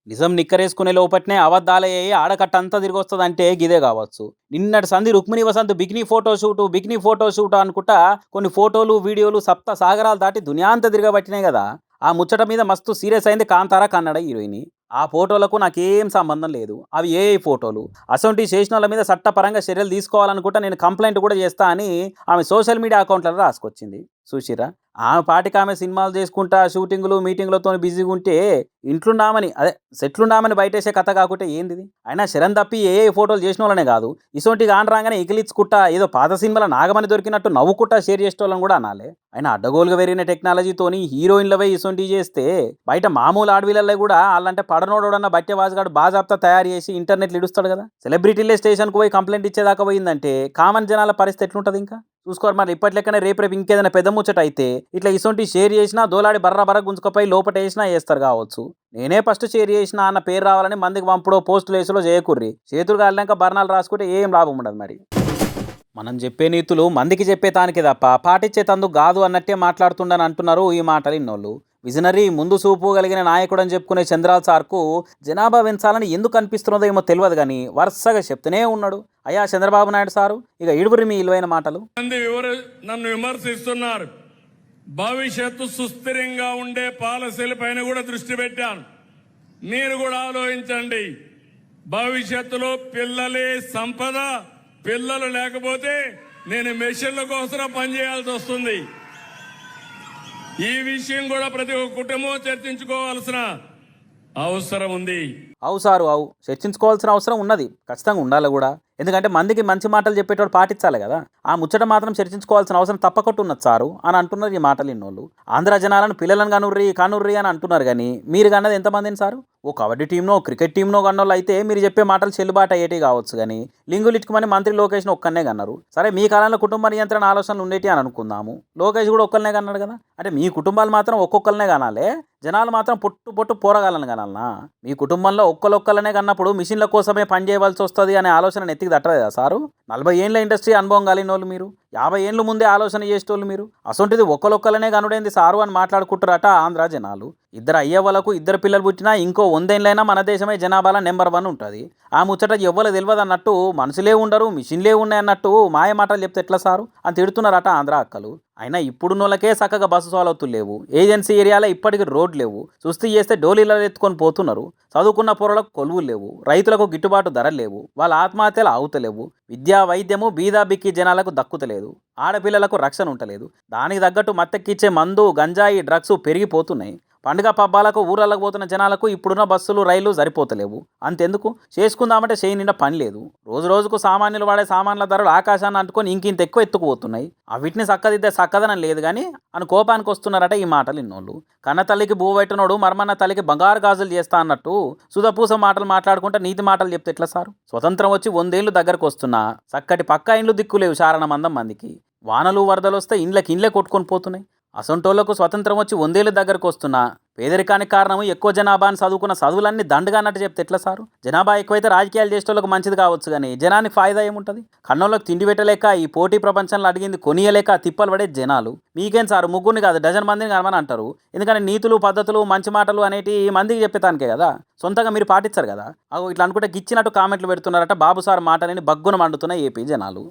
నిజం నిక్కరేసుకునే లోపట్నే అబద్ధాలయ్యి ఆడకట్టంతా తిరిగొస్తదంటే గిదే గావచ్చు. నిన్నటి సంధి 'Rukmini Vasanth' bikini photo shoot అనుకుంటా కొన్ని ఫోటోలు, వీడియోలు సప్త సాగరాలు దాటి దునియాంతా తిరగబట్టినాయి గదా! ఆ ముచ్చట మీద మస్తు సీరియస్ అయింది 'కాంతార' కన్నడ హీరోయిని. ఆ ఫోటోలకు నాకేం సంబంధం లేదు. అవి ఏఐ ఫోటోలు. అసొంటియి చేసినోళ్ళ మీద చట్టపరంగా చర్యలు తీసుకోవాలనుకుంటా నేను కంప్లెయింట్ గూడా చేస్తా అని ఆమె సోషల్ మీడియా అకౌంట్‌లలో రాసుకొచ్చింది. చూషిర్రా? ఆమె పాటికామె సినిమాలు చేసుకుంటా షూటింగులు, మీటింగులతోని బిజీగుంటే ఇంట్లుండామని అదే సెట్లుండామని బయటేసే కథ కాకుంటే ఏందిది? అయినా శరణ్ తప్పి ఏఐ ఫోటోలు చేసినోళ్ళనే గాదు. ఇసొంటి గానరాంగానే ఎకిలిచ్చుకుంటా ఏదో పాత సినిమాల నాగమణి దొరికినట్టు నవ్వుకుంటా షేర్ చేసేటోళ్ళని గూడా అనాలే. అయినా అడ్డగోలుగా పెరిగిన టెక్నాలజీతోని హీరోయిన్‌లవై ఇసొంటియి చేస్తే బయట మామూలు ఆడవిల్లల్లో గూడా ఆళ్ళంటే పడనోడెవడన్నా బట్టె వాజుగాడు బాజాప్తా తయారు చేసి ఇంటర్నెట్‌లో ఇడుస్తాడు గదా! సెలబ్రిటీలే స్టేషన్‌కి పోయి కంప్లెయింట్ ఇచ్చేదాకా పోయిందంటే కామన్ జనాల పరిస్థితి ఎట్లుంటదింకా? చూసుకోవాలి మరి ఇప్పటి లెక్కనే రేపు రేపు ఇంకేదైనా పెద్ద ముచ్చట అయితే ఇట్లా ఇసొంటియి షేర్ చేసినా దోలాడి బర్ర బర్ర గుంజుకపోయి లోపటేసినా ఏస్తారు గావచ్చు. నేనే ఫస్ట్ షేర్ చేసినా అన్న పేరు రావాలని మందికి పంపుడో, పోస్టులేసుడో చేయకుర్రి. చేతులు కాలినాక బర్నాలు రాసుకుంటే ఏం లాభం ఉండదు మరి. మనం చెప్పే నీతులు మందికి చెప్పేతానికి తప్ప పాటించేతందుకు గాదు అన్నట్టే మాట్లాడుతుండని అంటున్నారు ఈ మాటలు ఇన్నోళ్ళు. విజనరీ ముందు చూపు కలిగిన నాయకుడని చెప్పుకునే చంద్రాల్ సార్కు జనాభా పెంచాలని ఎందుకు అనిపిస్తున్నదో ఏమో తెలియదు కానీ వరుసగా చెప్తూనే ఉన్నాడు. అయ్యా చంద్రబాబు నాయుడు సారు, ఇక ఇడుగురి మీ విలువైన మాటలు. నన్ను విమర్శిస్తున్నారు. భవిష్యత్తు సుస్థిరంగా ఉండే పాలసీలపైన కూడా దృష్టి పెట్టాను. మీరు కూడా ఆలోచించండి. భవిష్యత్తులో పిల్లలే సంపద. పిల్లలు లేకపోతే నేను మెషిన్ల కోసం పనిచేయాల్సి వస్తుంది. ఈ విషయం కూడా ప్రతి ఒక్క కుటుంబం చర్చించుకోవాల్సిన అవసరం ఉంది. అవు సారు అవు చర్చించుకోవాల్సిన అవసరం ఉన్నది, ఖచ్చితంగా ఉండాలి కూడా. ఎందుకంటే మందికి మంచి మాటలు చెప్పేటోడు పాటించాలి కదా. ఆ ముచ్చట మాత్రం చర్చించుకోవాల్సిన అవసరం తప్పకొట్టు ఉన్నది సారు అని అంటున్నారు ఈ మాటలు ఇన్నోళ్ళు. ఆంధ్ర జనాలను పిల్లలను కనుర్రి అని అంటున్నారు కానీ మీరు కన్నది ఎంతమందిని సారు? ఓ కబడ్డీ టీంనో క్రికెట్ టీంనో కన్నోళ్ళు అయితే మీరు చెప్పే మాటలు చెల్లుబాటు అయ్యేటి కావచ్చు కానీ లింగులిట్టుకుమని మంత్రి లోకేష్ను ఒక్కనే కన్నారు. సరే మీ కాలంలో కుటుంబ నియంత్రణ ఆలోచనలు ఉండేటి అని అనుకుందాము. లోకేష్ కూడా ఒక్కరినే కన్నాడు కదా. అంటే మీ కుటుంబాలు మాత్రం ఒక్కొక్కరినే కనాలే, జనాలు మాత్రం పొట్టు పోరగాలని కనాలనా? మీ కుటుంబంలో ఒక్కలొక్కలనే కన్నప్పుడు మిషన్ల కోసమే పని చేయవలసి వస్తుంది అనే ఆలోచన ఎత్తికి తట్టలేదా సారు? 40 ఏండ్ల ఇండస్ట్రీ అనుభవం కలిగిన వాళ్ళు మీరు, 50 ఏండ్ల ముందే ఆలోచన చేసేటోళ్ళు మీరు. అసొంటిది ఒక్కలొక్కలనే కనుడైంది సారు అని మాట్లాడుకుంటారట ఆంధ్ర జనాలు. ఇద్దరు అయ్యవ్వలకు ఇద్దరు పిల్లలు పుట్టినా ఇంకో 100 ఏండ్లైనా మన దేశమే జనాభాలో నెంబర్ 1 ఉంటుంది. ఆ ముచ్చట ఎవ్వరు తెలియదు అన్నట్టు మనుషులే ఉండరు మిషన్లే ఉన్నాయి అన్నట్టు మాయ మాటలు చెప్తే ఎట్లా సారు అని తిడుతున్నారట ఆంధ్ర అక్కలు. అయినా ఇప్పుడున్నోళ్ళకే చక్కగా బస్సు సౌలతులు లేవు, ఏజెన్సీ ఏరియాలో ఇప్పటికీ రోడ్లు లేవు, సుస్థి చేస్తే డోలీలలో ఎత్తుకొని పోతున్నారు, చదువుకున్న పొరలకు కొలువులు లేవు, రైతులకు గిట్టుబాటు ధరలు లేవు, వాళ్ళ ఆత్మహత్యలు అవుతలేవు, విద్యా వైద్యము బీదా బిక్కి జనాలకు దక్కుతలేదు, ఆడపిల్లలకు రక్షణ ఉంటలేదు, దానికి తగ్గట్టు మత్తెక్కిచ్చే మందు గంజాయి డ్రగ్స్ పెరిగిపోతున్నాయి. పండుగ పబ్బాలకు ఊరలకు పోతున్న జనాలకు ఇప్పుడున్న బస్సులు రైళ్లు సరిపోతలేవు. అంతెందుకు చేసుకుందామంటే చేయి నిండా పని లేదు. రోజు రోజుకు సామాన్యులు వాడే సామాన్ల ధరలు ఆకాశాన్ని అంటుకొని ఇంకింత ఎక్కువ ఎత్తుకుపోతున్నాయి. వీటిని చక్కదిద్దే చక్కదనం లేదు కానీ అని కోపానికి వస్తున్నారట ఈ మాటలు ఇన్నోళ్ళు. కన్న తల్లికి బూవెట్టనోడు మర్మన్న తల్లికి బంగారు గాజులు చేస్తా అన్నట్టు సుధపూస మాటలు మాట్లాడుకుంటే నీతి మాటలు చెప్తే ఎట్లా సారు? స్వతంత్రం వచ్చి 100 ఏళ్ళు దగ్గరకు వస్తున్నా చక్కటి పక్కా ఇండ్లు దిక్కులేవు శారణమందం మందికి. వానలు వరదలు వస్తే ఇండ్లే కొట్టుకొని పోతున్నాయి. అసొంటోళ్లకు స్వతంత్రం వచ్చి 100 ఏళ్ళు దగ్గరకు వస్తున్నా పేదరికానికి కారణం ఎక్కువ జనాభాని చదువుకున్న చదువులన్నీ దండగా అన్నట్టు చెప్తే ఎట్లా సారు? జనాభా ఎక్కువైతే రాజకీయాలు చేసేటోళ్ళకి మంచిది కావచ్చు కానీ జనానికి ఫాయిదా ఏముంటుంది? కన్నోళ్ళకి తిండి పెట్టలేక ఈ పోటీ ప్రపంచంలో అడిగింది కొనియలేక తిప్పలు పడే జనాలు. మీకేం సారు ముగ్గురిని కాదు డజన్ మందిని కనమని అంటారు. ఎందుకంటే నీతులు పద్ధతులు మంచి మాటలు అనేటి మందికి చెప్పేతానికే కదా, సొంతంగా మీరు పాటించారు కదా. ఇట్లా అనుకుంటే గిచ్చినట్టు కామెంట్లు పెడుతున్నారట బాబు సార్ మాటలని బగ్గున మండుతున్న ఏపీ జనాలు.